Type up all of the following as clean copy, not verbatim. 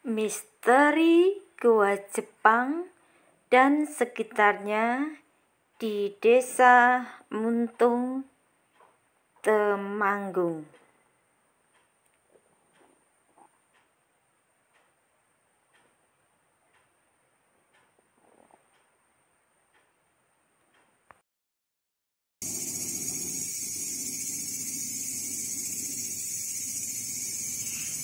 Misteri Gua Jepang dan sekitarnya di Desa Muntung, Temanggung.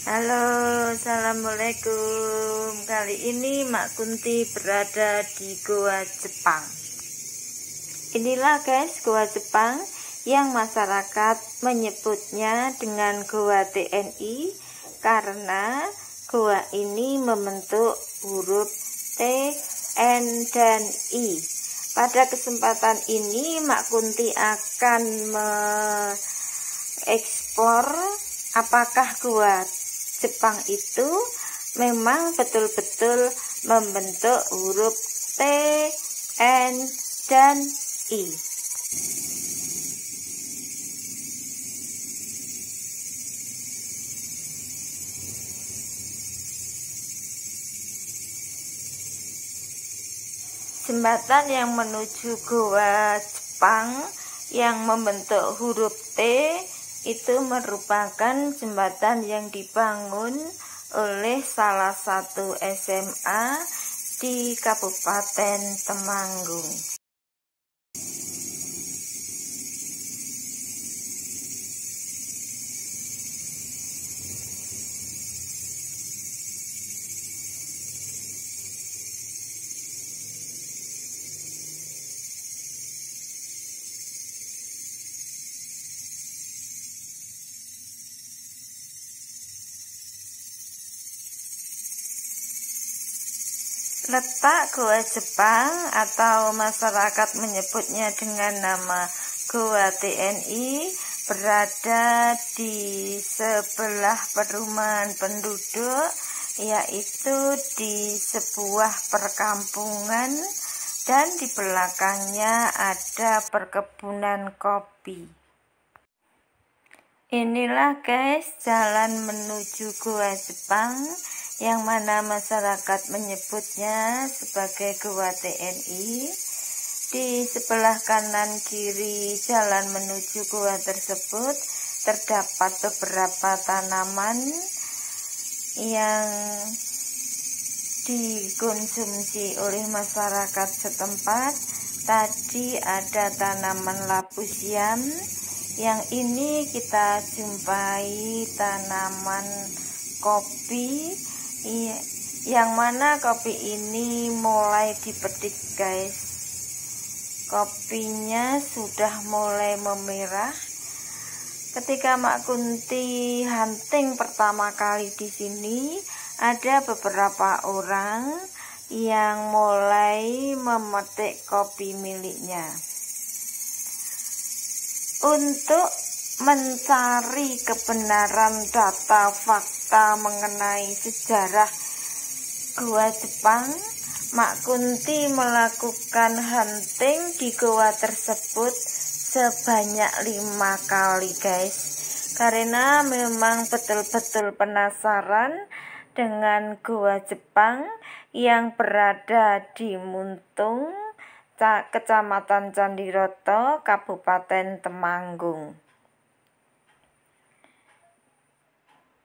Halo, assalamualaikum. Kali ini Mak Kunti berada di Goa Jepang. Inilah guys, Goa Jepang yang masyarakat menyebutnya dengan Goa TNI karena goa ini membentuk huruf T, N, dan I. Pada kesempatan ini Mak Kunti akan mengeksplor apakah goa Jepang itu memang betul-betul membentuk huruf T, N, dan I. Jembatan yang menuju goa Jepang yang membentuk huruf T itu merupakan jembatan yang dibangun oleh salah satu SMA di Kabupaten Temanggung. Letak Goa Jepang atau masyarakat menyebutnya dengan nama Goa TNI berada di sebelah perumahan penduduk, yaitu di sebuah perkampungan, dan di belakangnya ada perkebunan kopi. Inilah guys jalan menuju Goa Jepang yang mana masyarakat menyebutnya sebagai Goa TNI. Di sebelah kanan kiri jalan menuju goa tersebut terdapat beberapa tanaman yang dikonsumsi oleh masyarakat setempat. Tadi ada tanaman labu siam, yang ini kita jumpai tanaman kopi, yang mana kopi ini mulai dipetik guys. Kopinya sudah mulai memerah. Ketika Mak Kunti hunting pertama kali di sini, ada beberapa orang yang mulai memetik kopi miliknya. Untuk mencari kebenaran data fakta mengenai sejarah Goa Jepang, Mak Kunti melakukan hunting di goa tersebut sebanyak 5 kali guys, karena memang betul-betul penasaran dengan Goa Jepang yang berada di Muntung, Kecamatan Candiroto, Kabupaten Temanggung.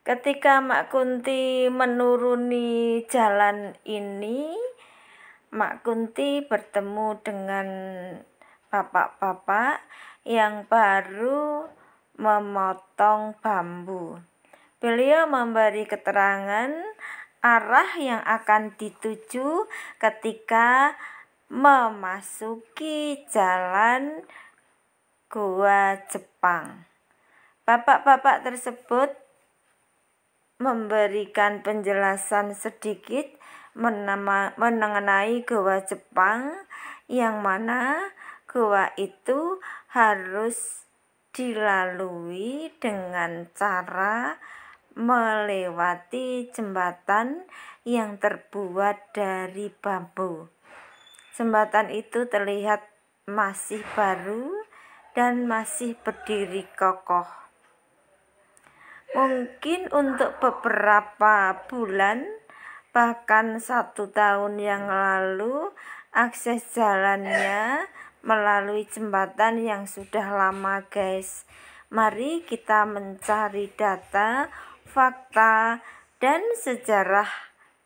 Ketika Mak Kunti menuruni jalan ini, Mak Kunti bertemu dengan bapak-bapak yang baru memotong bambu. Beliau memberi keterangan arah yang akan dituju ketika memasuki jalan Goa Jepang. Bapak-bapak tersebut memberikan penjelasan sedikit mengenai Goa Jepang, yang mana goa itu harus dilalui dengan cara melewati jembatan yang terbuat dari bambu. Jembatan itu terlihat masih baru dan masih berdiri kokoh. Mungkin untuk beberapa bulan Bahkan 1 tahun yang lalu akses jalannya melalui jembatan yang sudah lama, guys. Mari kita mencari data, fakta, dan sejarah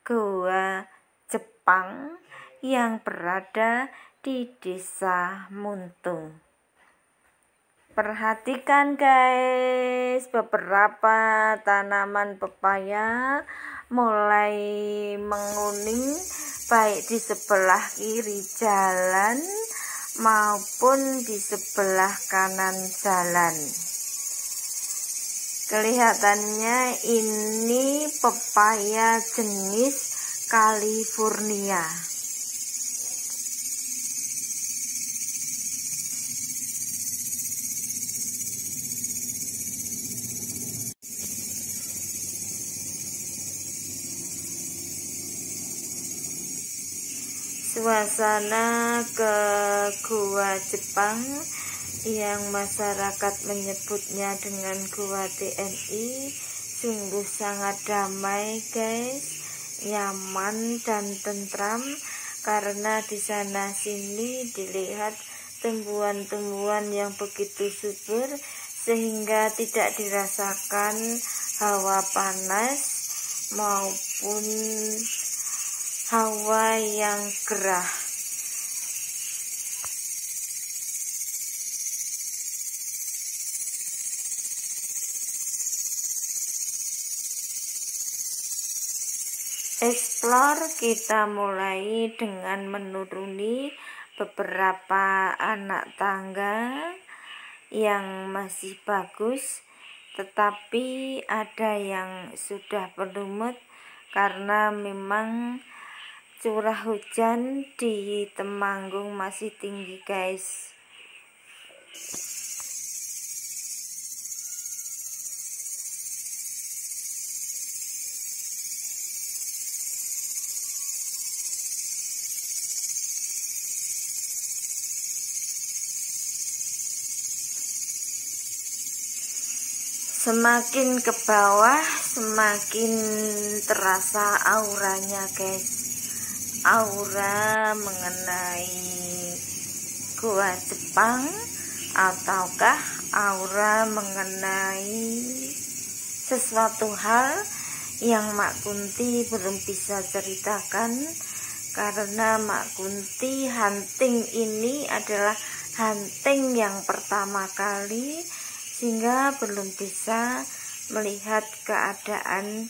Goa Jepang yang berada di Desa Muntung. Perhatikan guys, beberapa tanaman pepaya mulai menguning baik di sebelah kiri jalan maupun di sebelah kanan jalan. Kelihatannya ini pepaya jenis California. Suasana ke Goa Jepang yang masyarakat menyebutnya dengan Goa TNI sungguh sangat damai guys, nyaman dan tentram karena di sana sini dilihat tumbuhan-tumbuhan yang begitu subur sehingga tidak dirasakan hawa panas maupun hawa yang gerah. Explore kita mulai dengan menuruni beberapa anak tangga yang masih bagus, tetapi ada yang sudah berlumut karena memang curah hujan di Temanggung masih tinggi guys. Semakin ke bawah semakin terasa auranya guys, aura mengenai Goa Jepang ataukah aura mengenai sesuatu hal yang Mak Kunti belum bisa ceritakan karena Mak Kunti hunting ini adalah hunting yang pertama kali sehingga belum bisa melihat keadaan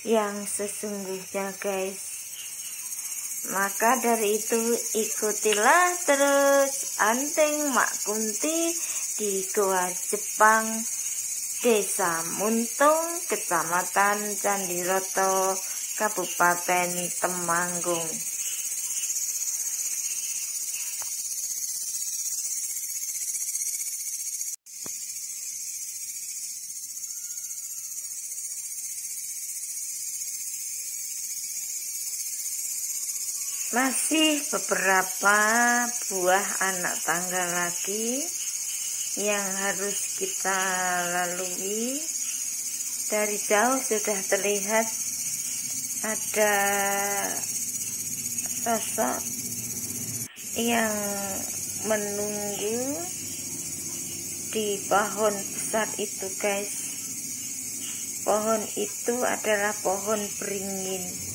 yang sesungguhnya guys. Maka dari itu ikutilah terus hunting Mak Kunti di Goa Jepang, Desa Muntung, Kecamatan Candiroto, Kabupaten Temanggung. Masih beberapa buah anak tangga lagi yang harus kita lalui. Dari jauh sudah terlihat ada sosok yang menunggu di pohon besar itu guys. Pohon itu adalah pohon beringin.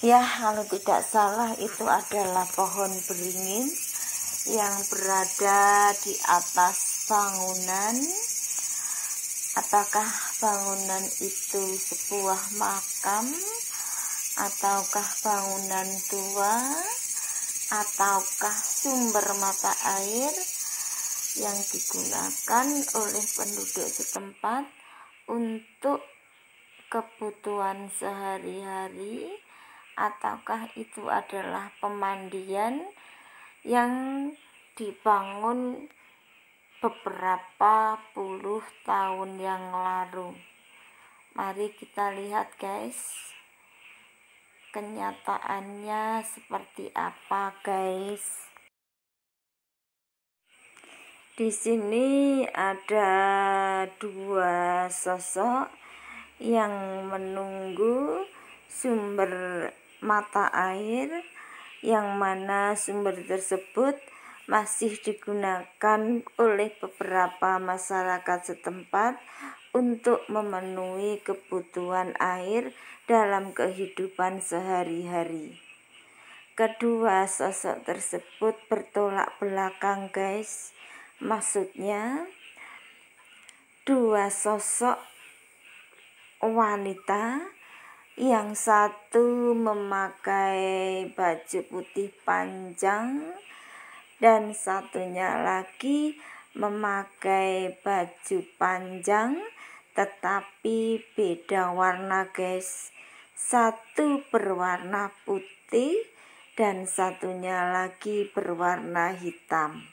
Ya, kalau tidak salah itu adalah pohon beringin yang berada di atas bangunan. Apakah bangunan itu sebuah makam, ataukah bangunan tua, ataukah sumber mata air yang digunakan oleh penduduk setempat untuk kebutuhan sehari-hari, ataukah itu adalah pemandian yang dibangun beberapa puluh tahun yang lalu. Mari kita lihat guys. kenyataannya seperti apa, guys. Di sini ada dua sosok yang menunggu sumber mata air, yang mana sumber tersebut masih digunakan oleh beberapa masyarakat setempat untuk memenuhi kebutuhan air dalam kehidupan sehari-hari. Kedua sosok tersebut bertolak belakang, guys. Maksudnya dua sosok wanita, yang satu memakai baju putih panjang dan satunya lagi memakai baju panjang tetapi beda warna, guys. Satu berwarna putih dan satunya lagi berwarna hitam.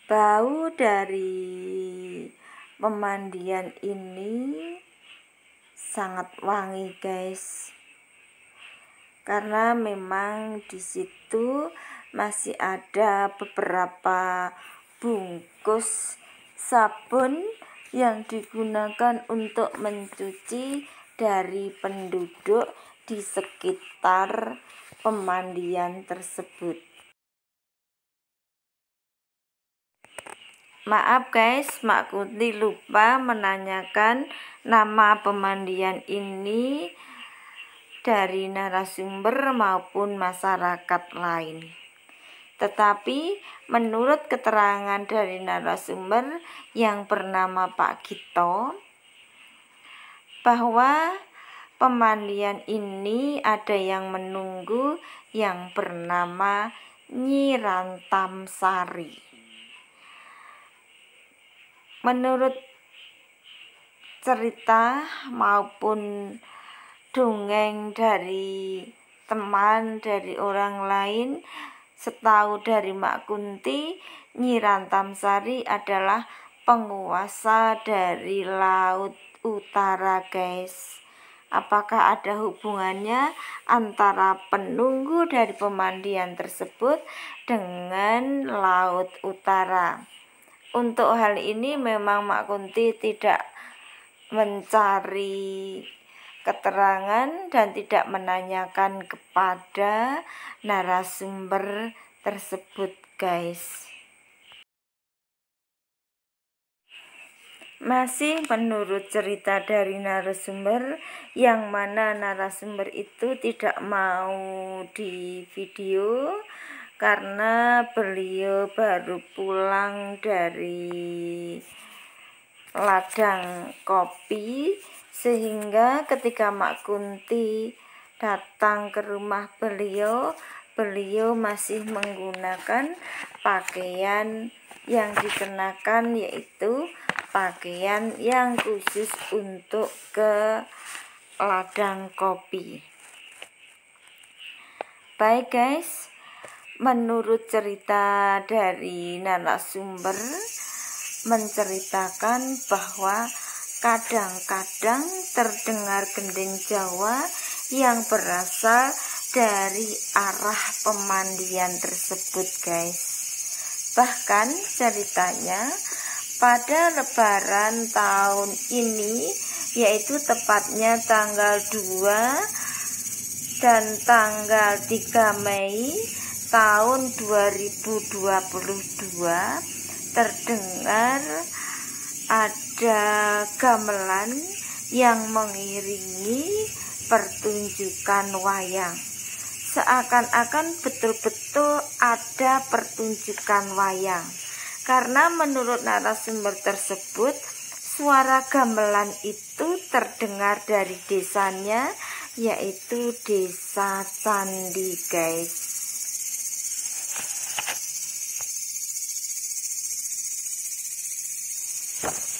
Bau dari pemandian ini sangat wangi, guys, karena memang di situ masih ada beberapa bungkus sabun yang digunakan untuk mencuci dari penduduk di sekitar pemandian tersebut. Maaf, guys, Mak Kunti lupa menanyakan nama pemandian ini dari narasumber maupun masyarakat lain. Tetapi menurut keterangan dari narasumber yang bernama Pak Gito, bahwa pemandian ini ada yang menunggu yang bernama Nyi Rantam Sari. Menurut cerita maupun dongeng dari teman, dari orang lain, setahu dari Mak Kunti, Nyi Rantam Sari adalah penguasa dari Laut Utara, guys. Apakah ada hubungannya antara penunggu dari pemandian tersebut dengan Laut Utara? Untuk hal ini memang Mak Kunti tidak mencari keterangan dan tidak menanyakan kepada narasumber tersebut, guys. Masih menurut cerita dari narasumber, yang mana narasumber itu tidak mau di video karena beliau baru pulang dari ladang kopi, sehingga ketika Mak Kunti datang ke rumah beliau masih menggunakan pakaian yang dikenakan, yaitu pakaian yang khusus untuk ke ladang kopi. Baik, guys, menurut cerita dari narasumber menceritakan bahwa kadang-kadang terdengar gending Jawa yang berasal dari arah pemandian tersebut, guys. Bahkan ceritanya pada Lebaran tahun ini, yaitu tepatnya tanggal 2 dan tanggal 3 Mei tahun 2022, terdengar ada gamelan yang mengiringi pertunjukan wayang. Seakan-akan betul-betul ada pertunjukan wayang, karena menurut narasumber tersebut suara gamelan itu terdengar dari desanya, yaitu Desa Candi, guys.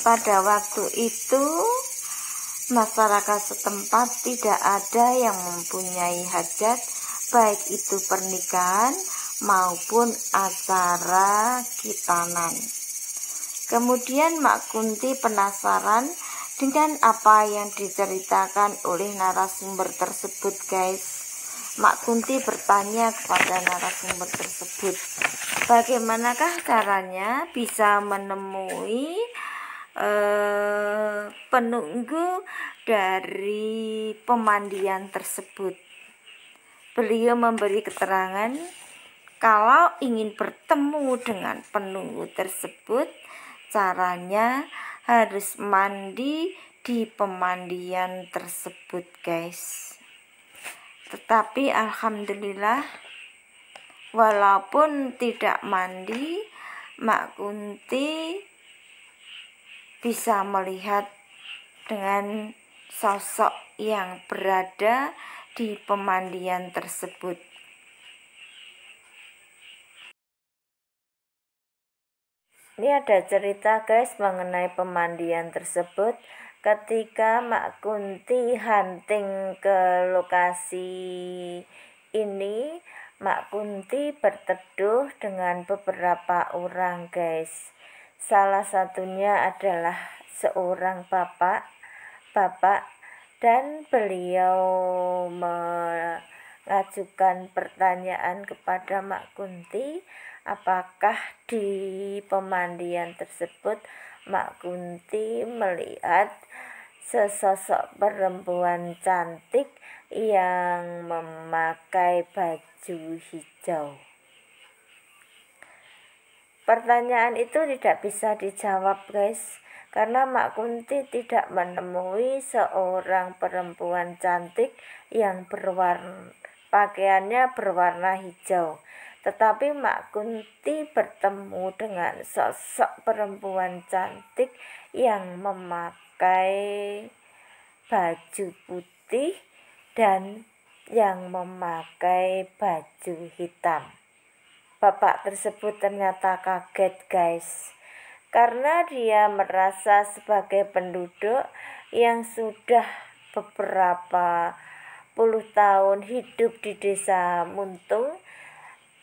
Pada waktu itu masyarakat setempat tidak ada yang mempunyai hajat, baik itu pernikahan maupun acara khitanan. Kemudian Mak Kunti penasaran dengan apa yang diceritakan oleh narasumber tersebut, guys. Mak Kunti bertanya kepada narasumber tersebut, bagaimanakah caranya bisa menemui penunggu dari pemandian tersebut. Beliau memberi keterangan kalau ingin bertemu dengan penunggu tersebut, caranya harus mandi di pemandian tersebut, guys. Tetapi alhamdulillah, walaupun tidak mandi, Mak Kunti bisa melihat dengan sosok yang berada di pemandian tersebut. Ini ada cerita, guys, mengenai pemandian tersebut. Ketika Mak Kunti hunting ke lokasi ini, Mak Kunti berteduh dengan beberapa orang, guys. Salah satunya adalah seorang bapak, dan beliau mengajukan pertanyaan kepada Mak Kunti, apakah di pemandian tersebut Mak Kunti melihat sesosok perempuan cantik yang memakai baju hijau. Pertanyaan itu tidak bisa dijawab, guys, karena Mak Kunti tidak menemui seorang perempuan cantik yang pakaiannya berwarna hijau. Tetapi Mak Kunti bertemu dengan sosok perempuan cantik yang memakai baju putih dan yang memakai baju hitam. Bapak tersebut ternyata kaget, guys, karena dia merasa sebagai penduduk yang sudah beberapa puluh tahun hidup di desa Muntung,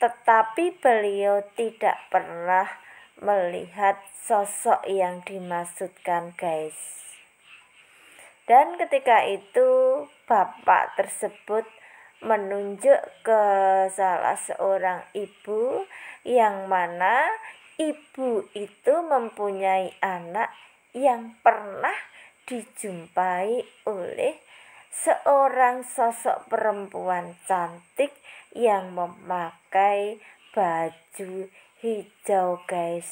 tetapi beliau tidak pernah melihat sosok yang dimaksudkan, guys. Dan ketika itu bapak tersebut menunjuk ke salah seorang ibu, yang mana ibu itu mempunyai anak yang pernah dijumpai oleh seorang sosok perempuan cantik yang memakai baju hijau, guys.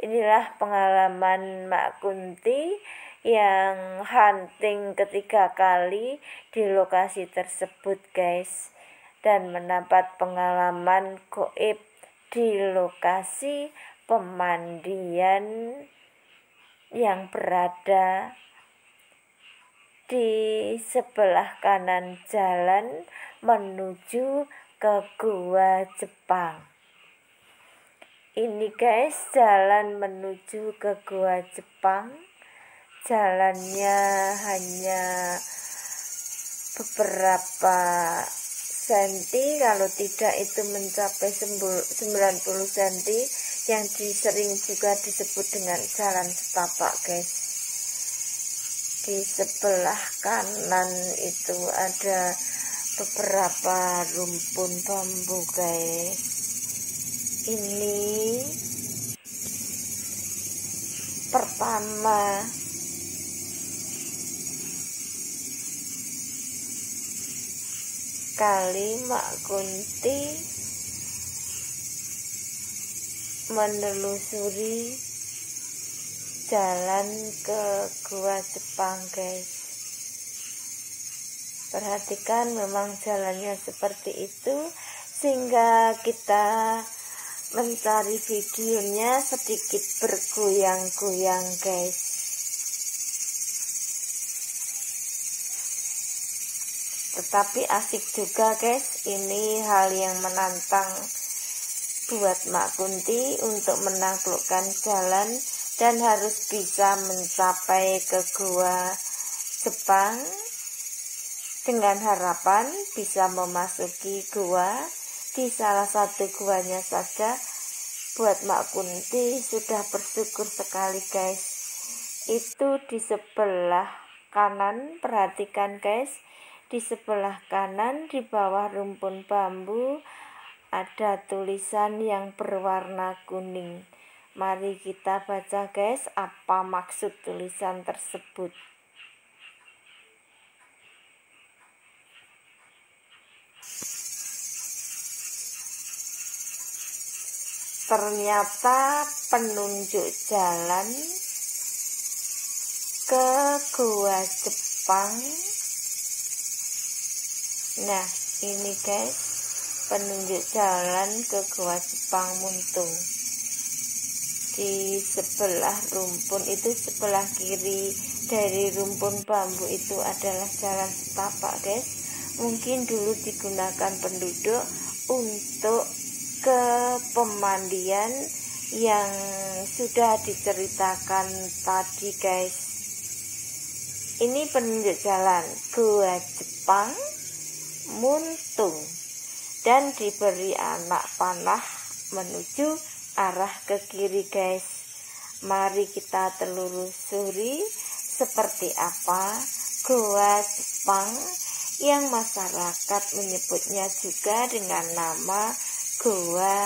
Inilah pengalaman Mak Kunti yang hunting ketiga kali di lokasi tersebut, guys, dan mendapat pengalaman goib di lokasi pemandian yang berada di sebelah kanan jalan menuju ke Gua Jepang. Ini, guys, jalan menuju ke Gua Jepang. Jalannya hanya beberapa senti, kalau tidak itu mencapai 90 senti, yang sering juga disebut dengan jalan setapak, guys. Di sebelah kanan itu ada beberapa rumpun bambu, guys. Ini pertama kali Mak Kunti menelusuri jalan ke Gua Jepang, guys. Perhatikan, memang jalannya seperti itu, sehingga kita mencari videonya sedikit bergoyang-goyang, guys. Tetapi asik juga, guys. Ini hal yang menantang buat Mak Kunti untuk menaklukkan jalan dan harus bisa mencapai ke Gua Jepang dengan harapan bisa memasuki gua. Di salah satu guanya saja buat Mak Kunti sudah bersyukur sekali, guys. itu di sebelah kanan. Perhatikan guys, di sebelah kanan di bawah rumpun bambu ada tulisan yang berwarna kuning. Mari kita baca guys, apa maksud tulisan tersebut. Ternyata penunjuk jalan ke Gua Jepang. Nah, ini guys, penunjuk jalan ke Gua Jepang Muntung. Di sebelah rumpun itu, sebelah kiri dari rumpun bambu itu adalah jalan setapak guys. Mungkin dulu digunakan penduduk untuk ke pemandian yang sudah diceritakan tadi guys. Ini penunjuk jalan Gua Jepang Muntung, dan diberi anak panah menuju arah ke kiri guys. Mari kita telusuri seperti apa Gua Jepang yang masyarakat menyebutnya juga dengan nama Gua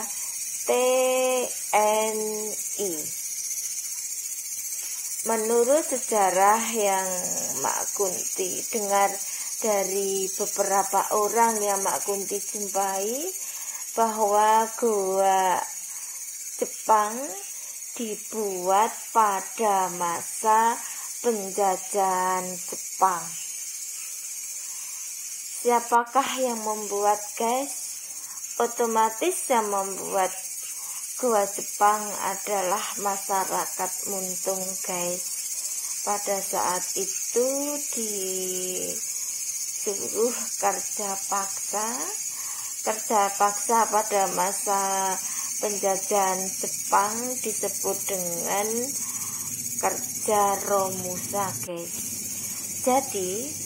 TNI. Menurut sejarah yang Mak Kunti dengar dari beberapa orang yang Mak Kunti jumpai, bahwa Gua Jepang dibuat pada masa penjajahan Jepang. Siapakah yang membuat guys? Otomatis yang membuat Gua Jepang adalah masyarakat Muntung guys. Pada saat itu disuruh kerja paksa pada masa penjajahan Jepang disebut dengan kerja romusa guys. Jadi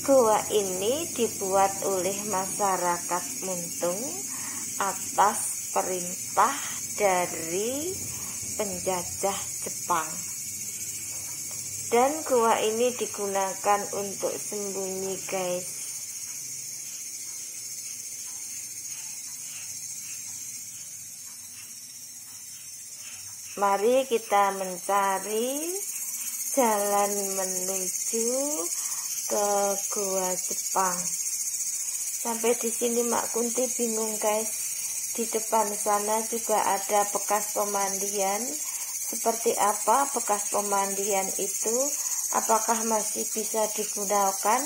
gua ini dibuat oleh masyarakat Muntung atas perintah dari penjajah Jepang. Dan gua ini digunakan untuk sembunyi guys. Mari kita mencari jalan menuju ke Gua Jepang. Sampai di sini Mak Kunti bingung guys. Di depan sana juga ada bekas pemandian. Seperti apa bekas pemandian itu? Apakah masih bisa digunakan?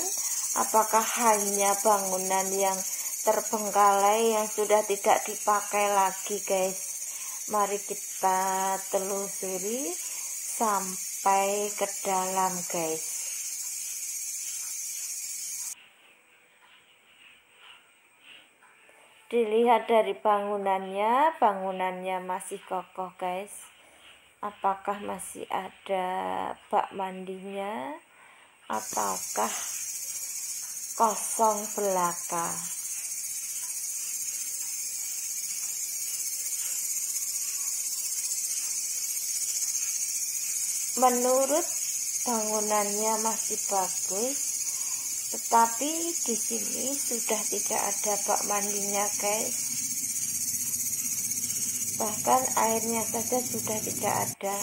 Apakah hanya bangunan yang terbengkalai yang sudah tidak dipakai lagi guys? Mari kita telusuri sampai ke dalam guys. Dilihat dari bangunannya masih kokoh guys. Apakah masih ada bak mandinya ataukah kosong belaka? Menurut bangunannya masih bagus, tetapi di sini sudah tidak ada bak mandinya guys. Bahkan airnya saja sudah tidak ada.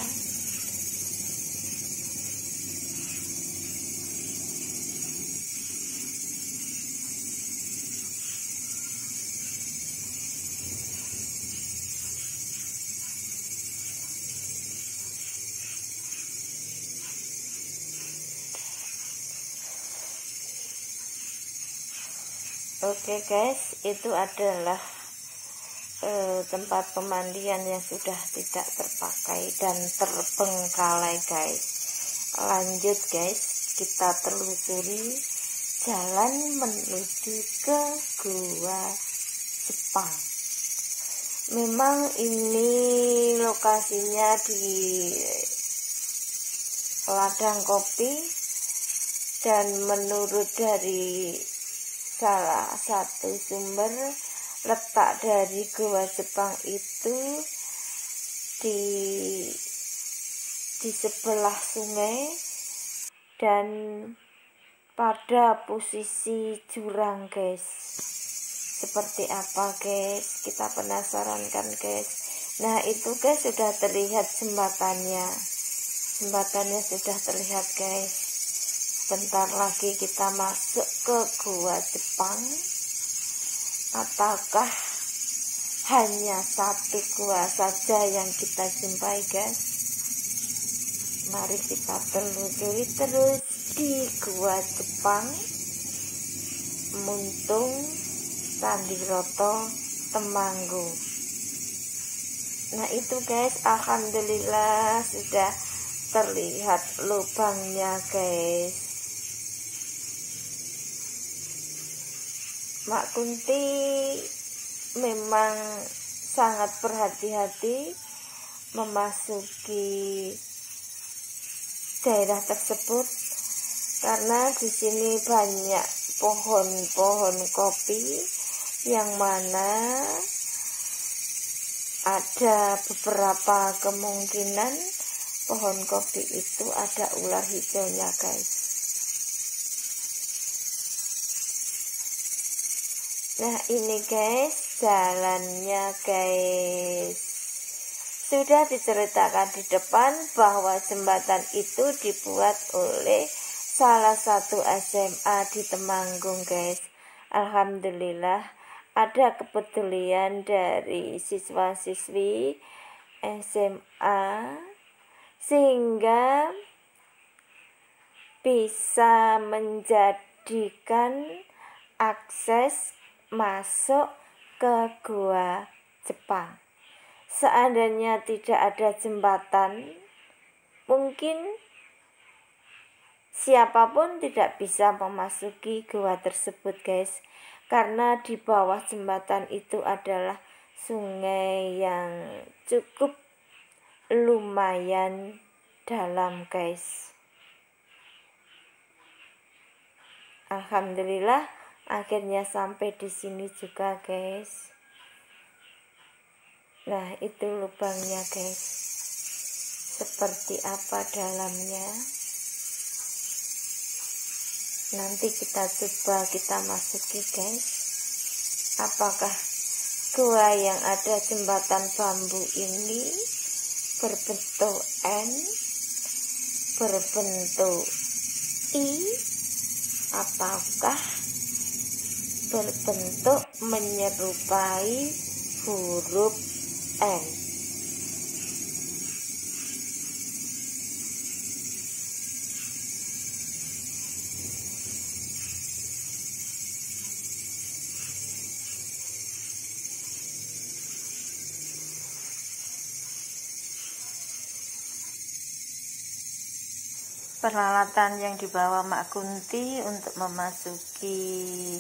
Oke guys, itu adalah tempat pemandian yang sudah tidak terpakai dan terbengkalai guys. Lanjut guys, kita telusuri jalan menuju ke Gua Jepang. Memang ini lokasinya di ladang kopi, dan menurut dari salah satu sumber, letak dari Gua Jepang itu di di sebelah sungai dan pada posisi jurang guys. Seperti apa guys, kita penasaran kan guys. Nah itu guys sudah terlihat jembatannya sudah terlihat guys. Bentar lagi kita masuk ke gua Jepang. Ataukah hanya satu gua saja yang kita jumpai guys? Mari kita telusuri terus di gua Jepang Muntung Sandiroto Temanggung. Nah itu guys, alhamdulillah sudah terlihat lubangnya guys. Mak Kunti memang sangat berhati-hati memasuki daerah tersebut karena di sini banyak pohon-pohon kopi yang mana ada beberapa kemungkinan pohon kopi itu ada ular hijaunya guys. Nah ini guys jalannya guys. Sudah diceritakan di depan bahwa jembatan itu dibuat oleh salah satu SMA di Temanggung guys. Alhamdulillah ada kepedulian dari siswa-siswi SMA sehingga bisa menjadikan akses masuk ke gua Jepang. Seandainya tidak ada jembatan, mungkin siapapun tidak bisa memasuki gua tersebut guys. Karena di bawah jembatan itu adalah sungai yang cukup lumayan dalam guys. Alhamdulillah akhirnya sampai di sini juga guys. Nah itu lubangnya guys, seperti apa dalamnya. Nanti kita coba kita masuki guys. Apakah gua yang ada jembatan bambu ini berbentuk N, berbentuk I, ataukah berbentuk menyerupai huruf N. Peralatan yang dibawa Mak Kunti untuk memasuki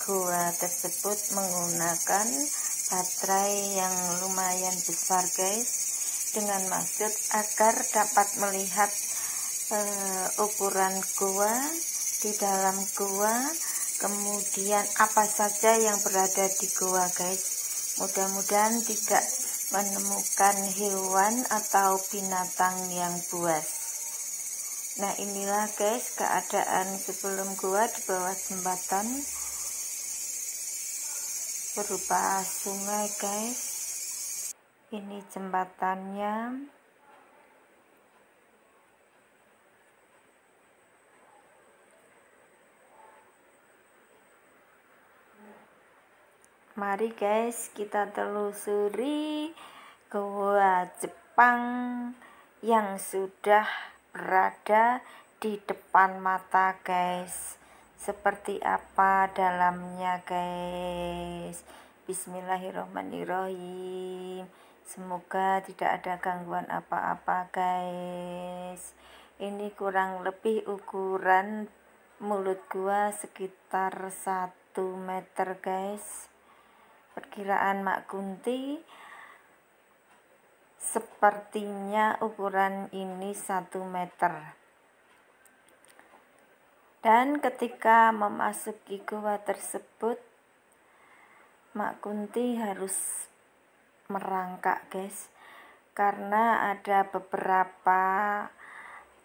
gua tersebut menggunakan baterai yang lumayan besar guys, dengan maksud agar dapat melihat ukuran gua di dalam gua, kemudian apa saja yang berada di gua guys. Mudah-mudahan tidak menemukan hewan atau binatang yang buas. Nah inilah guys keadaan sebelum gua di bawah jembatan, berupa sungai guys. Ini jembatannya. Mari guys kita telusuri gua Jepang yang sudah berada di depan mata guys. Seperti apa dalamnya guys. Bismillahirrahmanirrahim. Semoga tidak ada gangguan apa-apa guys. Ini kurang lebih ukuran mulut gua sekitar 1 meter guys. Perkiraan Mak Kunti sepertinya ukuran ini 1 meter. Dan ketika memasuki gua tersebut, Mak Kunti harus merangkak guys, karena ada beberapa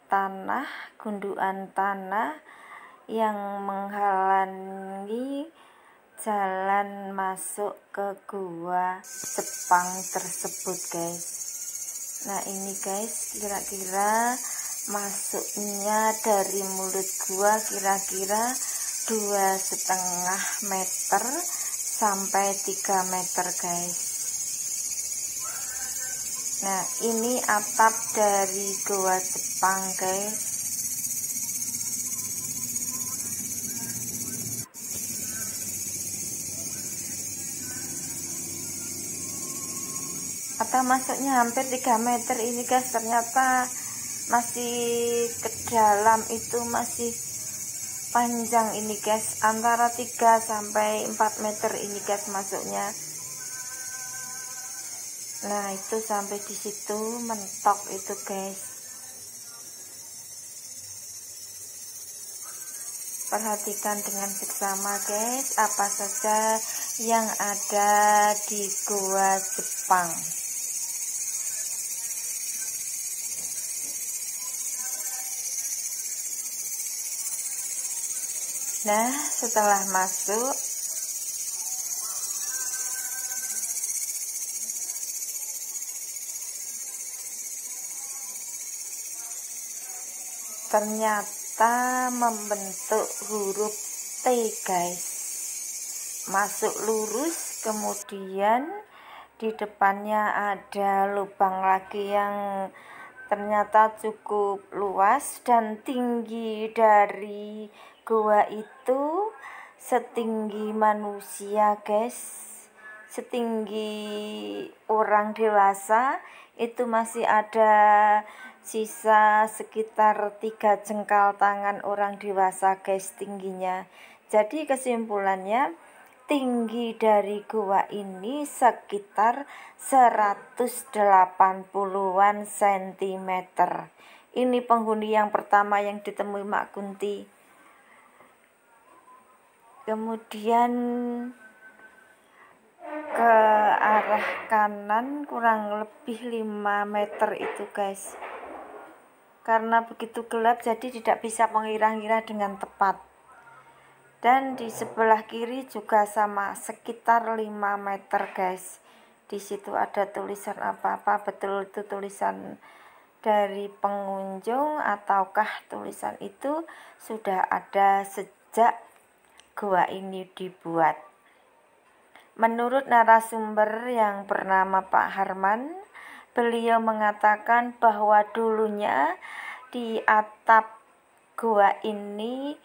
tanah, gundukan tanah yang menghalangi jalan masuk ke gua Jepang tersebut, guys. Nah, ini guys, kira-kira masuknya dari mulut gua kira-kira 2,5 meter sampai 3 meter, guys. Nah, ini atap dari gua Jepang, guys. Atap masuknya hampir 3 meter ini, guys. Ternyata masih ke dalam itu masih panjang ini, guys. Antara 3 sampai 4 meter ini, guys, masuknya. Nah, itu sampai di situ mentok itu, guys. Perhatikan dengan seksama, guys, apa saja yang ada di gua Jepang. Nah, setelah masuk, ternyata membentuk huruf T, guys. Masuk lurus, kemudian di depannya ada lubang lagi yang ternyata cukup luas dan tinggi dari gua itu setinggi manusia, guys. Setinggi orang dewasa. Itu masih ada sisa sekitar 3 jengkal tangan orang dewasa, guys, tingginya. Jadi kesimpulannya, tinggi dari gua ini sekitar 180-an cm. Ini penghuni yang pertama yang ditemui Mak Kunti. Kemudian ke arah kanan kurang lebih 5 meter itu, guys. Karena begitu gelap jadi tidak bisa mengira-ngira dengan tepat. Dan di sebelah kiri juga sama, sekitar 5 meter, guys. Di situ ada tulisan apa-apa, betul itu tulisan dari pengunjung ataukah tulisan itu sudah ada sejak gua ini dibuat. Menurut narasumber yang bernama Pak Harman, beliau mengatakan bahwa dulunya di atap gua ini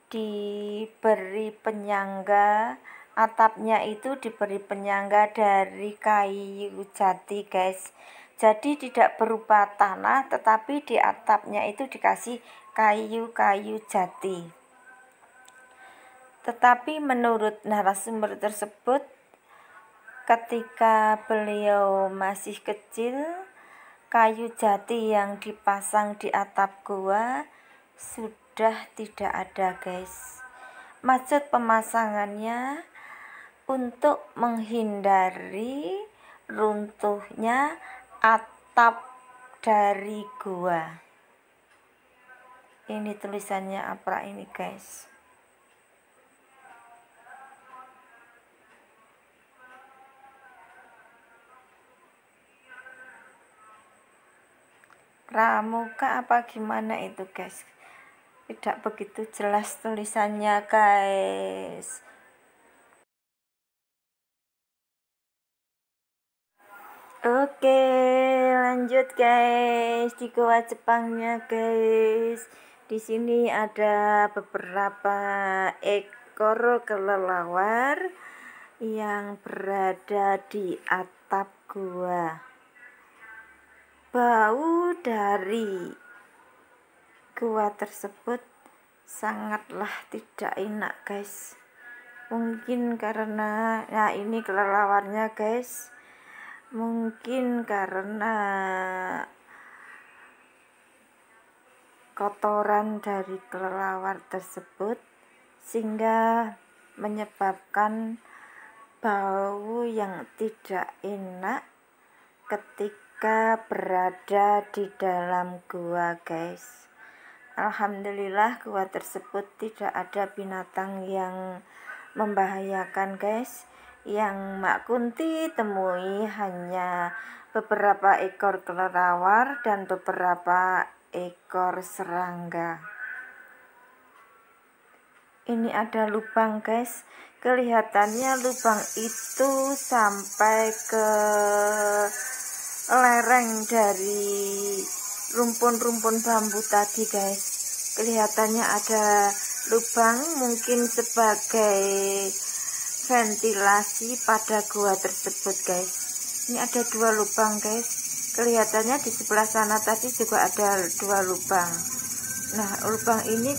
diberi penyangga, atapnya itu diberi penyangga dari kayu jati, guys. Jadi tidak berupa tanah, tetapi di atapnya itu dikasih kayu-kayu jati. Tetapi menurut narasumber tersebut, ketika beliau masih kecil, kayu jati yang dipasang di atap gua sudah tidak ada, guys. Maksud pemasangannya untuk menghindari runtuhnya atap dari gua. Ini tulisannya apa ini, guys? Pramuka apa gimana itu, guys? Tidak begitu jelas tulisannya, guys. Oke, lanjut, guys, di gua Jepangnya, guys. Di sini ada beberapa ekor kelelawar yang berada di atap gua. Bau dari gua tersebut sangatlah tidak enak, guys. Mungkin karena, nah ini kelelawarnya, guys. Mungkin karena kotoran dari kelelawar tersebut sehingga menyebabkan bau yang tidak enak ketika ketika berada di dalam gua, guys. Alhamdulillah gua tersebut tidak ada binatang yang membahayakan, guys. Yang Mak Kunti temui hanya beberapa ekor kelelawar dan beberapa ekor serangga. Ini ada lubang, guys. Kelihatannya lubang itu sampai ke lereng dari rumpun-rumpun bambu tadi, guys. Kelihatannya ada lubang, mungkin sebagai ventilasi pada gua tersebut, guys. Ini ada 2 lubang, guys. Kelihatannya di sebelah sana tadi juga ada 2 lubang. Nah, lubang ini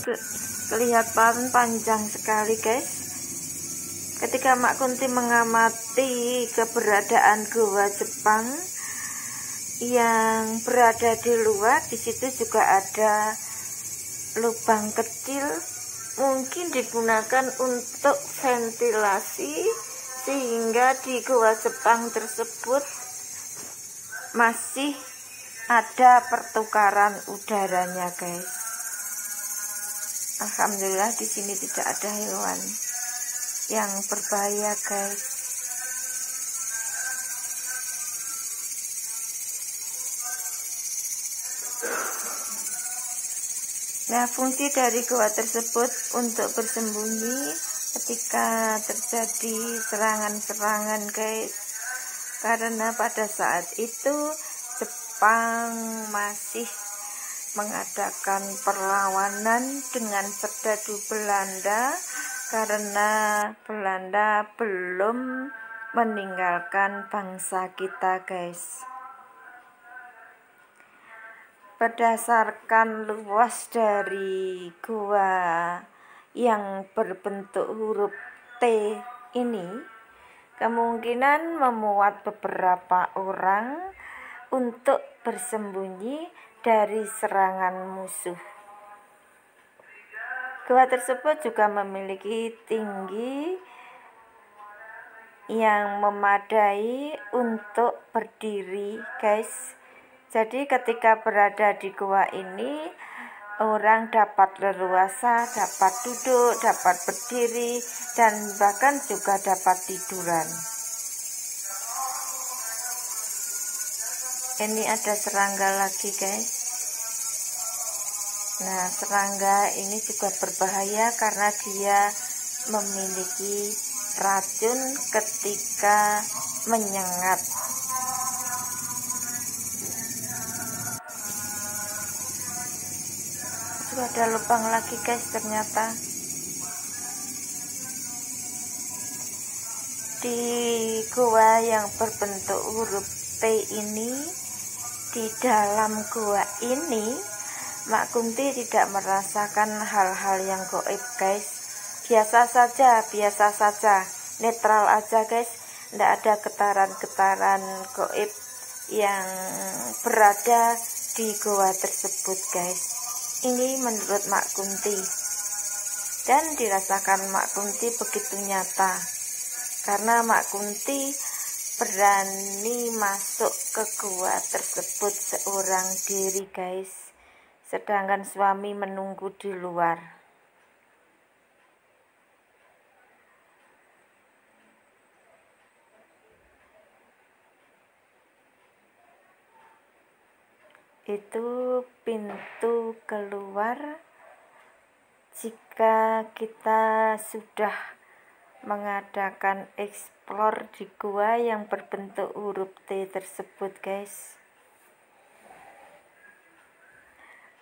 kelihatan panjang sekali, guys. Ketika Mak Kunti mengamati keberadaan gua Jepang yang berada di luar, di situ juga ada lubang kecil, mungkin digunakan untuk ventilasi, sehingga di gua Jepang tersebut masih ada pertukaran udaranya, guys. Alhamdulillah di sini tidak ada hewan yang berbahaya, guys. Nah, fungsi dari gua tersebut untuk bersembunyi ketika terjadi serangan-serangan, guys. Karena pada saat itu Jepang masih mengadakan perlawanan dengan serdadu Belanda, karena Belanda belum meninggalkan bangsa kita, guys. Berdasarkan luas dari gua yang berbentuk huruf T ini, kemungkinan memuat beberapa orang untuk bersembunyi dari serangan musuh. Gua tersebut juga memiliki tinggi yang memadai untuk berdiri, guys. Jadi ketika berada di gua ini, orang dapat leluasa, dapat duduk, dapat berdiri, dan bahkan juga dapat tiduran. Ini ada serangga lagi, guys. Nah, serangga ini juga berbahaya karena dia memiliki racun ketika menyengat. Itu ada lubang lagi, guys, ternyata. Di gua yang berbentuk huruf T ini, di dalam gua ini Mak Kunti tidak merasakan hal-hal yang gaib, guys. Biasa saja, netral aja, guys. Tidak ada getaran-getaran gaib yang berada di gua tersebut, guys. Ini menurut Mak Kunti, dan dirasakan Mak Kunti begitu nyata, karena Mak Kunti berani masuk ke gua tersebut seorang diri, guys. Sedangkan suami menunggu di luar. Itu pintu keluar jika kita sudah mengadakan eksplor di gua yang berbentuk huruf T tersebut, guys.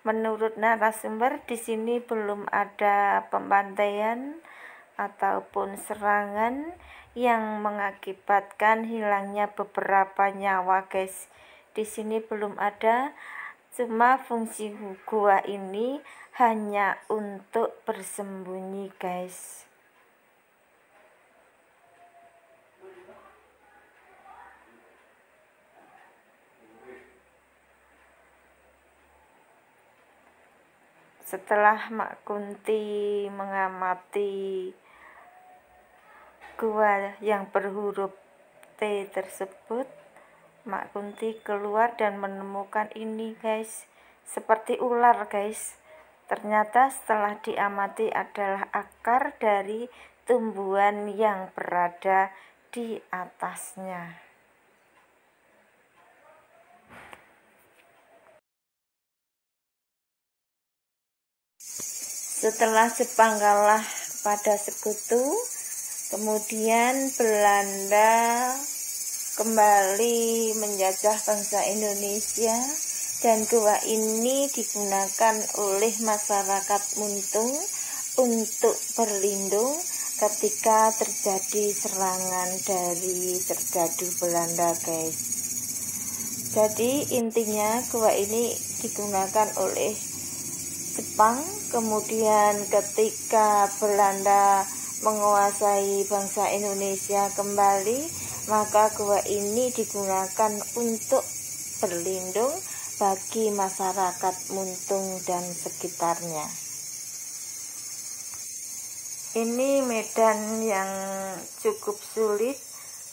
Menurut narasumber, di sini belum ada pembantaian ataupun serangan yang mengakibatkan hilangnya beberapa nyawa, guys. Di sini belum ada, cuma fungsi gua ini hanya untuk bersembunyi, guys. Setelah Mak Kunti mengamati gua yang berhuruf T tersebut, Mak Kunti keluar dan menemukan ini guys, seperti ular guys. Ternyata setelah diamati adalah akar dari tumbuhan yang berada di atasnya. Setelah Jepang kalah pada Sekutu, kemudian Belanda kembali menjajah bangsa Indonesia, dan gua ini digunakan oleh masyarakat Muntung untuk berlindung ketika terjadi serangan dari serdadu Belanda guys. Jadi intinya gua ini digunakan oleh Jepang, kemudian ketika Belanda menguasai bangsa Indonesia kembali, maka gua ini digunakan untuk berlindung bagi masyarakat Muntung dan sekitarnya. Ini medan yang cukup sulit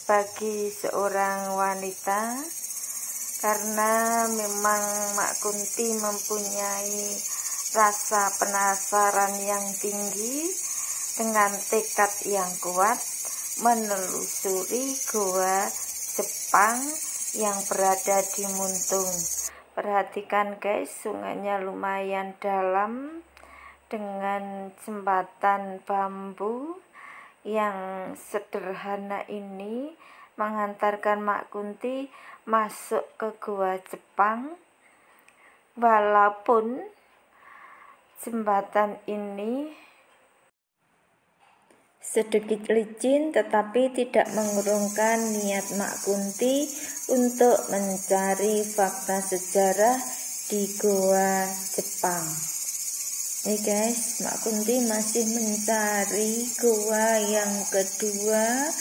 bagi seorang wanita, karena memang Mak Kunti mempunyai rasa penasaran yang tinggi dengan tekad yang kuat menelusuri goa Jepang yang berada di Muntung. Perhatikan guys, sungainya lumayan dalam dengan jembatan bambu yang sederhana ini mengantarkan Mak Kunti masuk ke goa Jepang. Walaupun jembatan ini sedikit licin, tetapi tidak mengurungkan niat Mak Kunti untuk mencari fakta sejarah di goa Jepang. Nih guys, Mak Kunti masih mencari goa yang kedua,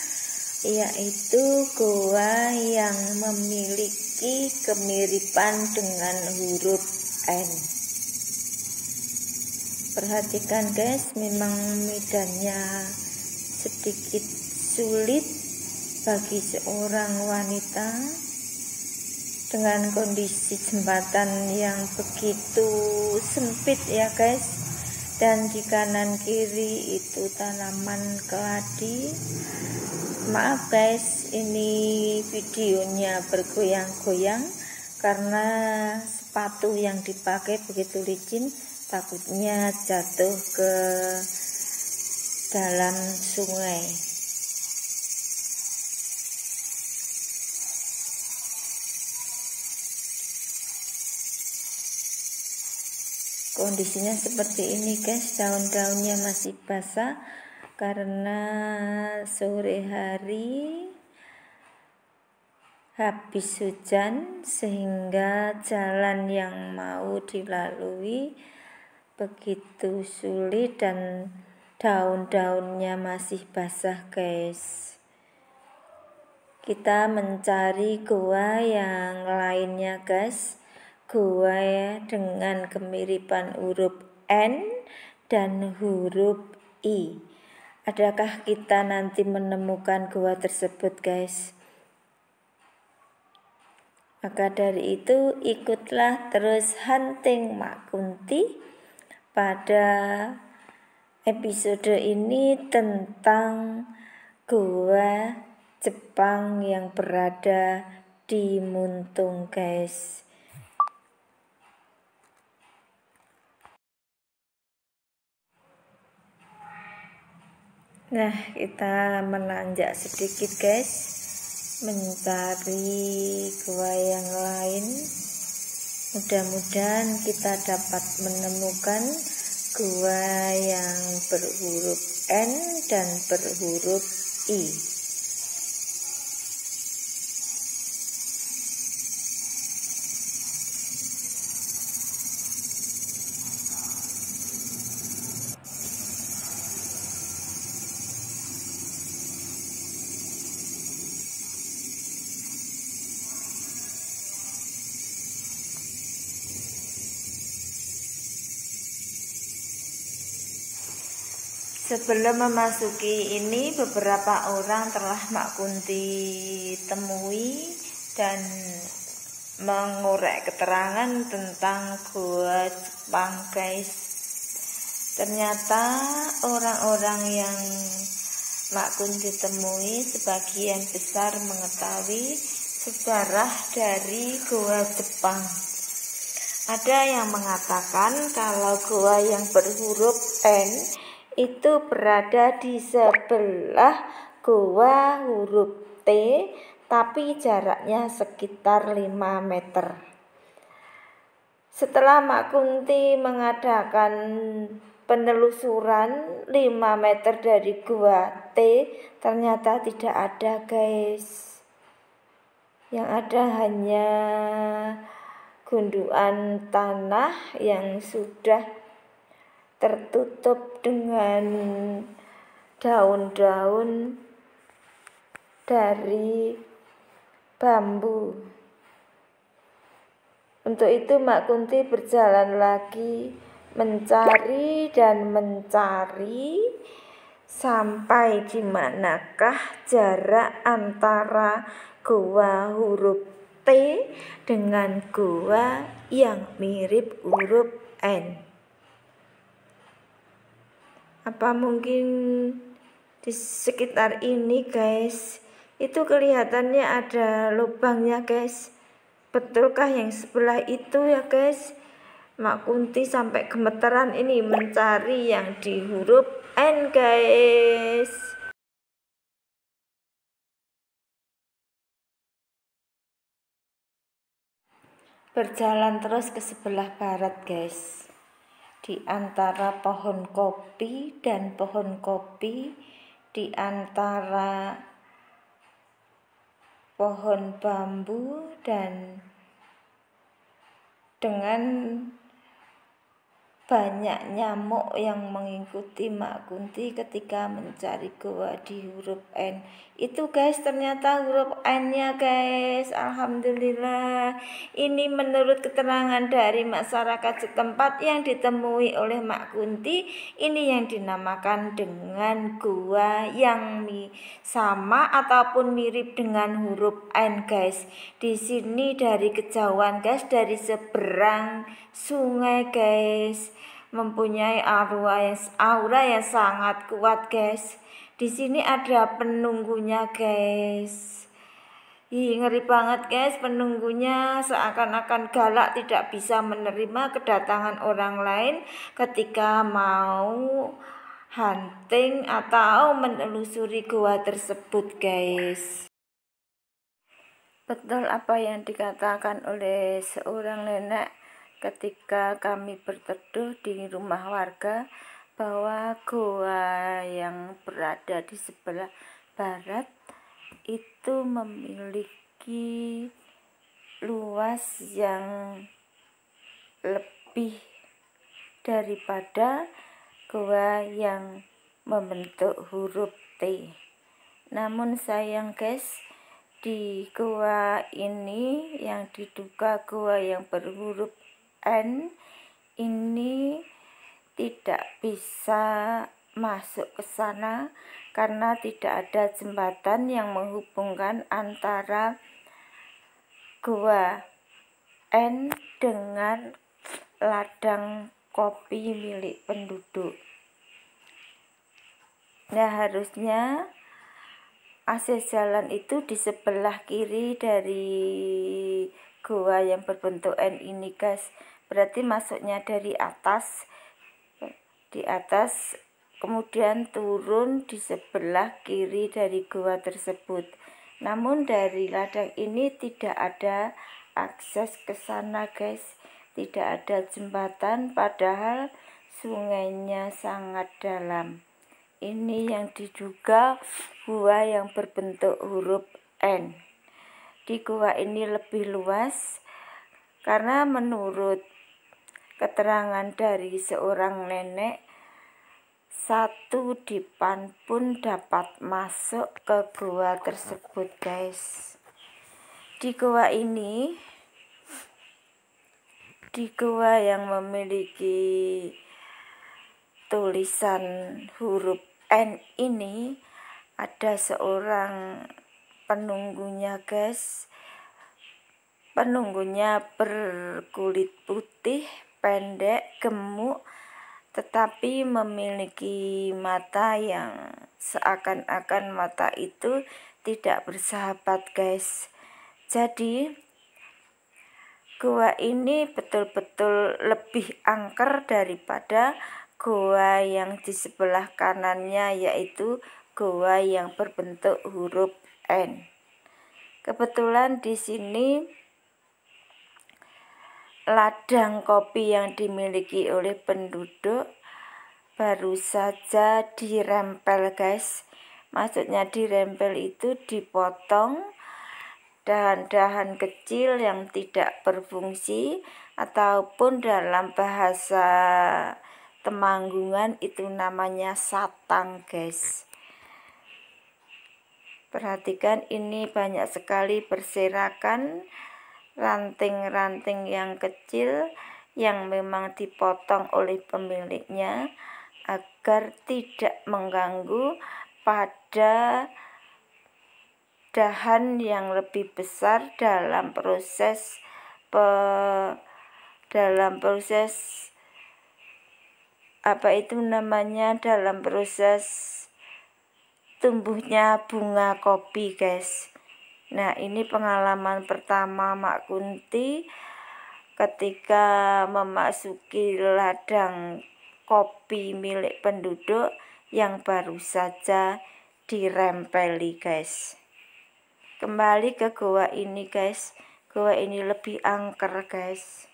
yaitu goa yang memiliki kemiripan dengan huruf N. Perhatikan guys, memang medannya sedikit sulit bagi seorang wanita dengan kondisi jembatan yang begitu sempit ya guys, dan di kanan kiri itu tanaman keladi. Maaf guys, ini videonya bergoyang-goyang karena sepatu yang dipakai begitu licin, takutnya jatuh ke dalam sungai. Kondisinya seperti ini guys, daun-daunnya masih basah karena sore hari habis hujan, sehingga jalan yang mau dilalui begitu sulit dan daun-daunnya masih basah guys. Kita mencari goa yang lainnya guys, goa dengan kemiripan huruf N dan huruf I. Adakah kita nanti menemukan goa tersebut guys? Maka dari itu ikutlah terus hunting Mak Kunti pada episode ini tentang goa Jepang yang berada di Muntung guys. Nah, kita menanjak sedikit guys, mencari goa yang lain. Mudah-mudahan kita dapat menemukan goa yang berhuruf N dan berhuruf I. Sebelum memasuki ini, beberapa orang telah Mak Kunti temui dan mengorek keterangan tentang Goa Jepang, guys. Ternyata orang-orang yang Mak Kunti temui sebagian besar mengetahui sejarah dari Goa Jepang. Ada yang mengatakan kalau goa yang berhuruf N itu berada di sebelah goa huruf T, tapi jaraknya sekitar 5 meter. Setelah Mak Kunti mengadakan penelusuran 5 meter dari gua T, ternyata tidak ada, guys. Yang ada hanya gundukan tanah yang sudah tertutup dengan daun-daun dari bambu. Untuk itu Mak Kunti berjalan lagi mencari dan mencari sampai di manakah jarak antara goa huruf T dengan goa yang mirip huruf N. Apa mungkin di sekitar ini, guys? Itu kelihatannya ada lubangnya, guys. Betulkah yang sebelah itu ya, guys? Mak Kunti sampai gemeteran ini mencari yang di huruf N, guys. Berjalan terus ke sebelah barat, guys. Di antara pohon kopi dan pohon kopi, di antara pohon bambu, dan dengan banyak nyamuk yang mengikuti Mak Kunti ketika mencari goa di huruf N. Itu, guys, ternyata huruf N-nya, guys. Alhamdulillah. Ini menurut keterangan dari masyarakat setempat yang ditemui oleh Mak Kunti. Ini yang dinamakan dengan goa yang sama ataupun mirip dengan huruf N, guys. Di sini dari kejauhan, guys, dari seberang sungai, guys, mempunyai aura yang sangat kuat, guys. Di sini ada penunggunya, guys. Ngeri banget, guys. Penunggunya seakan-akan galak, tidak bisa menerima kedatangan orang lain ketika mau hunting atau menelusuri goa tersebut, guys. Betul apa yang dikatakan oleh seorang nenek ketika kami berteduh di rumah warga, bahwa goa yang berada di sebelah barat itu memiliki luas yang lebih daripada goa yang membentuk huruf T. Namun sayang, guys, di goa ini yang diduga goa yang berhuruf N ini tidak bisa masuk ke sana karena tidak ada jembatan yang menghubungkan antara goa N dengan ladang kopi milik penduduk. Nah, harusnya akses jalan itu di sebelah kiri dari goa yang berbentuk N ini, guys. Berarti masuknya dari atas, di atas, kemudian turun di sebelah kiri dari goa tersebut. Namun dari ladang ini tidak ada akses ke sana, guys. Tidak ada jembatan, padahal sungainya sangat dalam. Ini yang diduga goa yang berbentuk huruf N. Di goa ini lebih luas karena menurut keterangan dari seorang nenek, satu dipan pun dapat masuk ke goa tersebut, guys. Di goa ini, di goa yang memiliki tulisan huruf N ini, ada seorang penunggunya, guys. Penunggunya berkulit putih, pendek, gemuk, tetapi memiliki mata yang seakan-akan mata itu tidak bersahabat, guys. Jadi gua ini betul-betul lebih angker daripada gua yang di sebelah kanannya, yaitu gua yang berbentuk huruf N. Kebetulan di sini ladang kopi yang dimiliki oleh penduduk baru saja dirempel, guys. Maksudnya dirempel itu dipotong dahan-dahan kecil yang tidak berfungsi, ataupun dalam bahasa Temanggungan itu namanya satang, guys. Perhatikan, ini banyak sekali berserakan ranting-ranting yang kecil yang memang dipotong oleh pemiliknya agar tidak mengganggu pada dahan yang lebih besar dalam proses dalam proses tumbuhnya bunga kopi, guys. Nah, ini pengalaman pertama Mak Kunti ketika memasuki ladang kopi milik penduduk yang baru saja dirempeli, guys. Kembali ke goa ini, guys. Goa ini lebih angker, guys.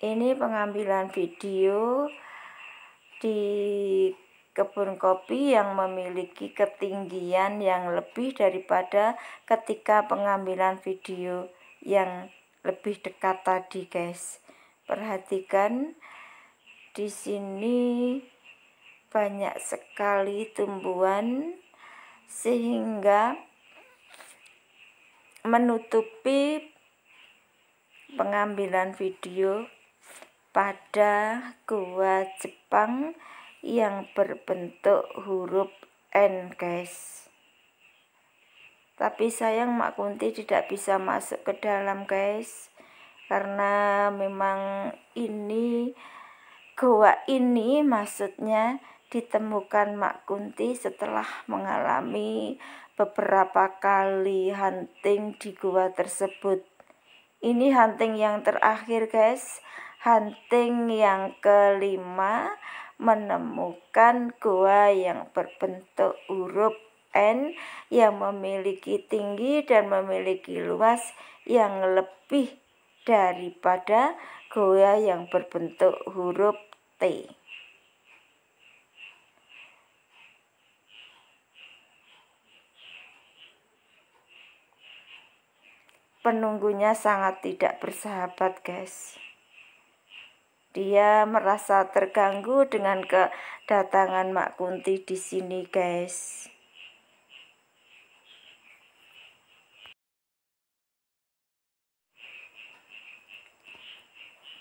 Ini pengambilan video di kebun kopi yang memiliki ketinggian yang lebih daripada ketika pengambilan video yang lebih dekat tadi, guys. Perhatikan, di sini banyak sekali tumbuhan sehingga menutupi pengambilan video pada gua Jepang yang berbentuk huruf N, guys. Tapi sayang Mak Kunti tidak bisa masuk ke dalam, guys, karena memang ini goa ini maksudnya ditemukan Mak Kunti setelah mengalami beberapa kali hunting di goa tersebut. Ini hunting yang terakhir, guys, hunting yang kelima, menemukan goa yang berbentuk huruf N yang memiliki tinggi dan memiliki luas yang lebih daripada goa yang berbentuk huruf T. Penunggunya sangat tidak bersahabat, guys. Dia merasa terganggu dengan kedatangan Mak Kunti di sini, guys.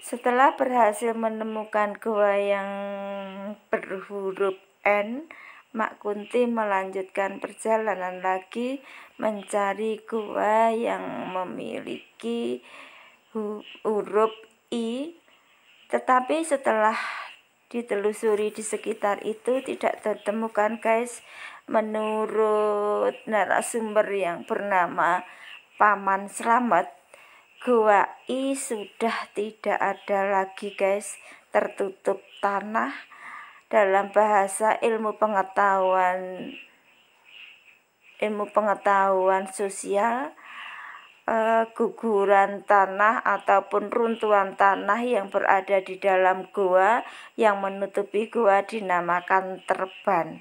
Setelah berhasil menemukan goa yang berhuruf N, Mak Kunti melanjutkan perjalanan lagi mencari goa yang memiliki huruf I. Tetapi setelah ditelusuri di sekitar itu tidak ditemukan, guys. Menurut narasumber yang bernama Paman Slamet, goa I sudah tidak ada lagi, guys, tertutup tanah. Dalam bahasa ilmu pengetahuan sosial, guguran tanah ataupun runtuhan tanah yang berada di dalam goa yang menutupi goa dinamakan terban.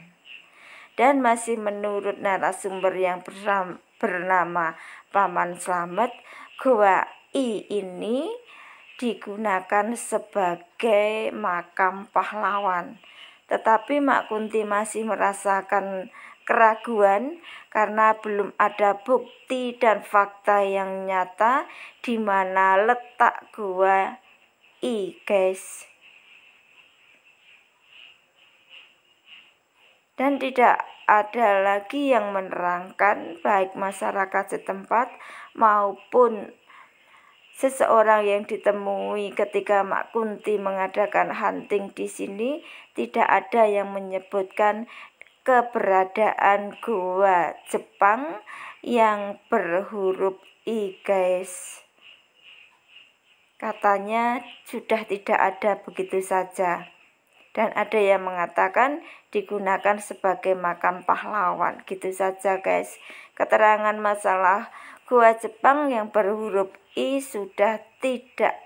Dan masih menurut narasumber yang bernama Paman Slamet, goa I ini digunakan sebagai makam pahlawan. Tetapi Mak Kunti masih merasakan keraguan karena belum ada bukti dan fakta yang nyata di mana letak goa I, guys. Dan tidak ada lagi yang menerangkan, baik masyarakat setempat maupun seseorang yang ditemui ketika Mak Kunti mengadakan hunting di sini, tidak ada yang menyebutkan keberadaan gua Jepang yang berhuruf I, guys. Katanya sudah tidak ada begitu saja. Dan ada yang mengatakan digunakan sebagai makam pahlawan, gitu saja, guys. Keterangan masalah gua Jepang yang berhuruf I sudah tidak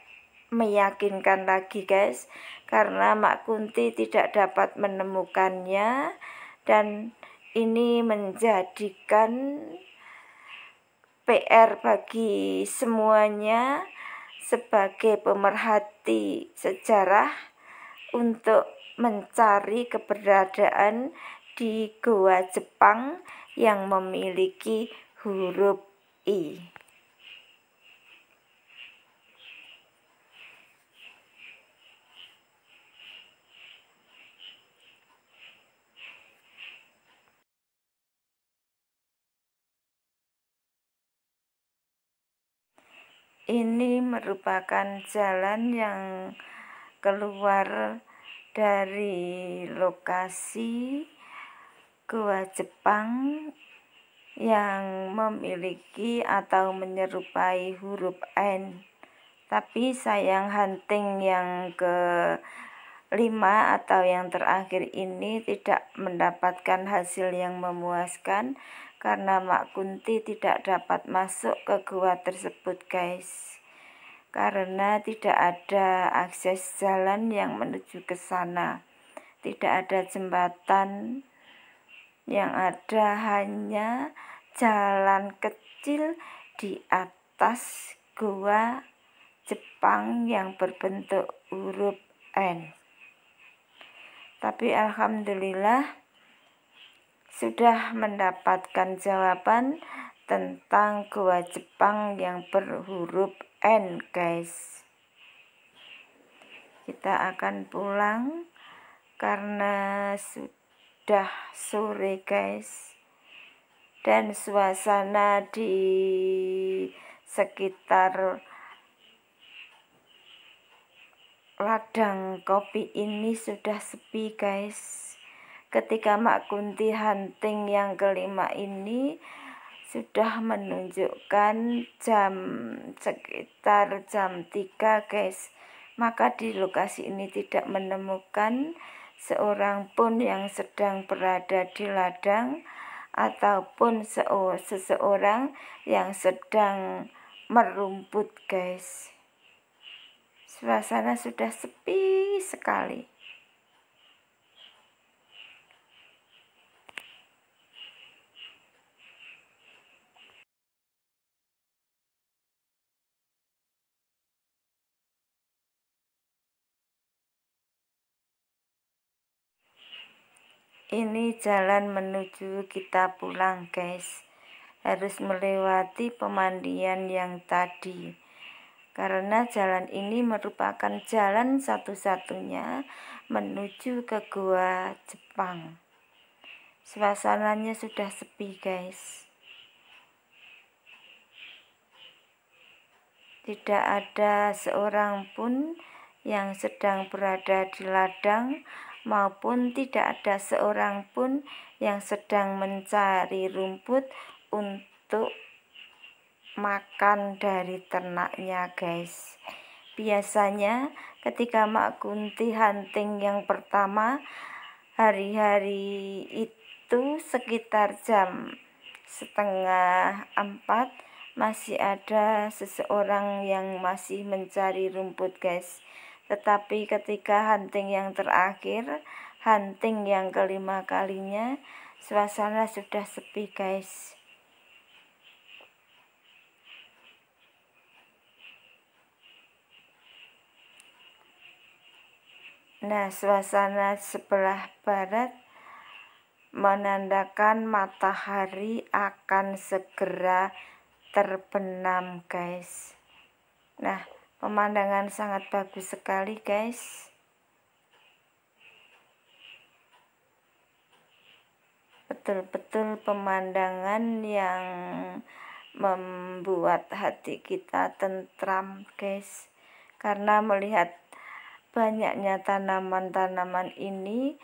meyakinkan lagi, guys, karena Mak Kunti tidak dapat menemukannya, dan ini menjadikan PR bagi semuanya sebagai pemerhati sejarah untuk mencari keberadaan di gua Jepang yang memiliki huruf I. Ini merupakan jalan yang keluar dari lokasi gua Jepang yang memiliki atau menyerupai huruf N. Tapi sayang hunting yang kelima atau yang terakhir ini tidak mendapatkan hasil yang memuaskan karena Mak Kunti tidak dapat masuk ke gua tersebut, guys. Karena tidak ada akses jalan yang menuju ke sana. Tidak ada jembatan, yang ada hanya jalan kecil di atas gua Jepang yang berbentuk huruf N. Tapi alhamdulillah sudah mendapatkan jawaban tentang gua Jepang yang berhuruf N, guys. Kita akan pulang karena sudah sore, guys, dan suasana di sekitar ladang kopi ini sudah sepi, guys. Ketika Mak Kunti hunting yang kelima ini sudah menunjukkan sekitar jam 3, guys. Maka di lokasi ini tidak menemukan seorang pun yang sedang berada di ladang ataupun seseorang yang sedang merumput, guys. Suasana sudah sepi sekali. Ini jalan menuju kita pulang, guys. Harus melewati pemandian yang tadi. Karena jalan ini merupakan jalan satu-satunya menuju ke gua Jepang. Suasananya sudah sepi, guys. Tidak ada seorang pun yang sedang berada di ladang, maupun tidak ada seorang pun yang sedang mencari rumput untuk makan dari ternaknya, guys. Biasanya ketika Mak Kunti hunting yang pertama, hari-hari itu sekitar jam 3:30 masih ada seseorang yang masih mencari rumput, guys. Tetapi ketika hunting yang terakhir, hunting yang kelima kalinya, suasana sudah sepi, guys. Nah, suasana sebelah barat menandakan matahari akan segera terbenam, guys. Nah, pemandangan sangat bagus sekali, guys. betul-betul pemandangan yang membuat hati kita tentram, guys. Karena melihat banyaknya tanaman-tanaman ini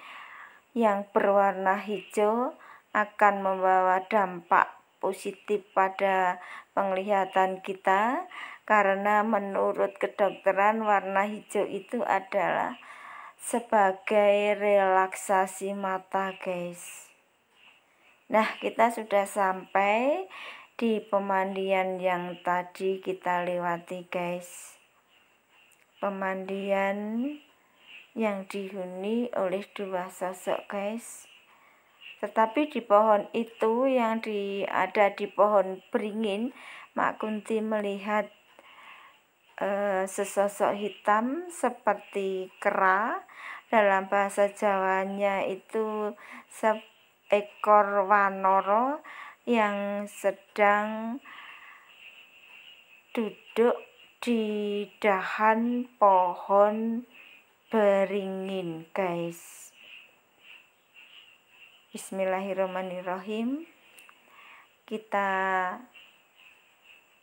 yang berwarna hijau akan membawa dampak positif pada penglihatan kita, karena menurut kedokteran warna hijau itu adalah sebagai relaksasi mata, guys. Nah, kita sudah sampai di pemandian yang tadi kita lewati, guys. Pemandian yang dihuni oleh dua sosok, guys. Tetapi di pohon itu yang ada di pohon beringin, Mak Kunti melihat sesosok hitam seperti kera. Dalam bahasa Jawanya itu seekor wanara yang sedang duduk di dahan pohon beringin, guys. Bismillahirrahmanirrahim. Kita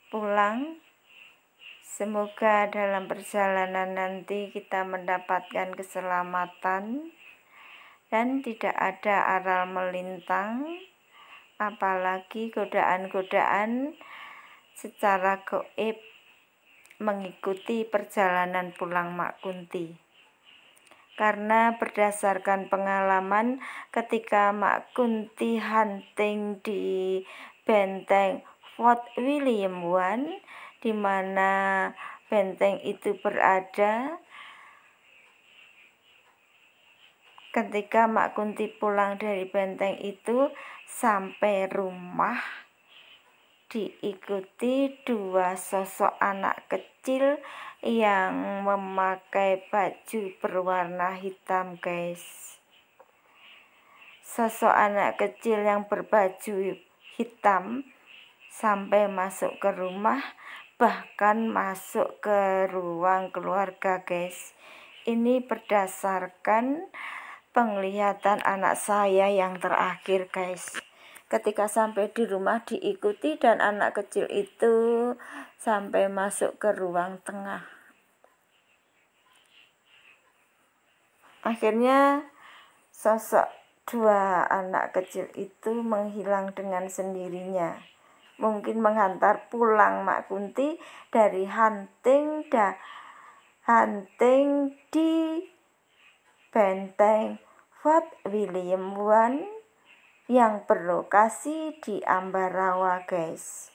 pulang. Semoga dalam perjalanan nanti kita mendapatkan keselamatan dan tidak ada aral melintang, apalagi godaan-godaan secara gaib mengikuti perjalanan pulang Mak Kunti. Karena berdasarkan pengalaman ketika Mak Kunti hunting di benteng Fort William I, di mana benteng itu berada, ketika Mak Kunti pulang dari benteng itu sampai rumah, diikuti dua sosok anak kecil yang memakai baju berwarna hitam, guys. Sosok anak kecil yang berbaju hitam sampai masuk ke rumah, bahkan masuk ke ruang keluarga, guys. Ini berdasarkan penglihatan anak saya yang terakhir, guys. Ketika sampai di rumah diikuti dan anak kecil itu sampai masuk ke ruang tengah. Akhirnya sosok dua anak kecil itu menghilang dengan sendirinya. Mungkin menghantar pulang Mak Kunti dari hunting di benteng Fort William I yang berlokasi di Ambarawa, guys.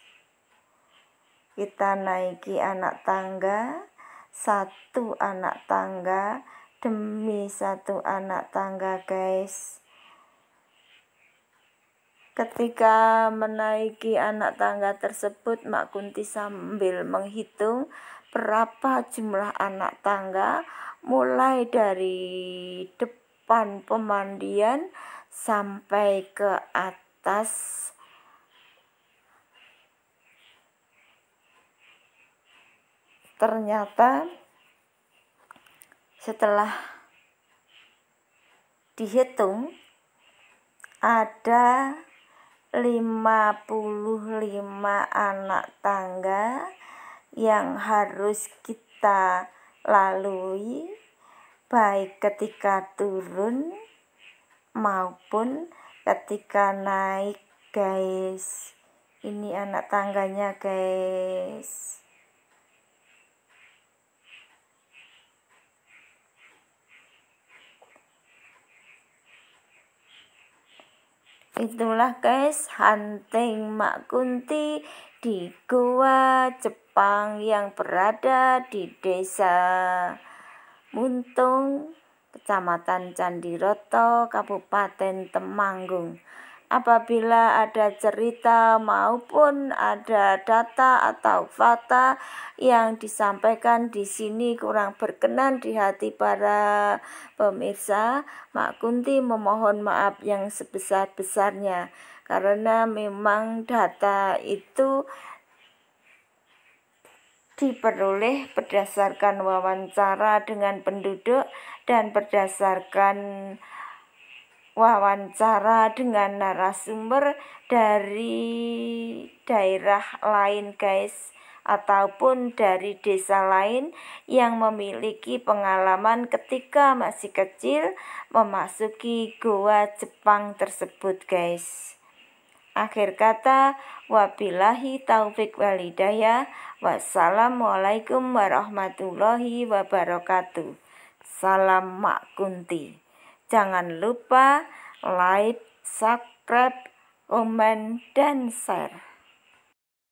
Kita naiki anak tangga, satu anak tangga demi satu anak tangga, guys. Ketika menaiki anak tangga tersebut, Mak Kunti sambil menghitung berapa jumlah anak tangga, mulai dari depan pemandian sampai ke atas. Ternyata setelah dihitung ada 55 anak tangga yang harus kita lalui, baik ketika turun maupun ketika naik, guys. Ini anak tangganya, guys. Itulah, guys, hunting Mak Kunti di Goa Jepang yang berada di Desa Muntung, Kecamatan Candiroto, Kabupaten Temanggung. Apabila ada cerita maupun ada data atau fakta yang disampaikan di sini kurang berkenan di hati para pemirsa, Mak Kunti memohon maaf yang sebesar-besarnya, karena memang data itu diperoleh berdasarkan wawancara dengan penduduk dan berdasarkan wawancara dengan narasumber dari daerah lain guys, ataupun dari desa lain yang memiliki pengalaman ketika masih kecil memasuki goa Jepang tersebut guys. Akhir kata, wabillahi taufik walhidayah. Wassalamualaikum warahmatullahi wabarakatuh. Salam Mak Kunti. Jangan lupa like, subscribe, komen, dan share.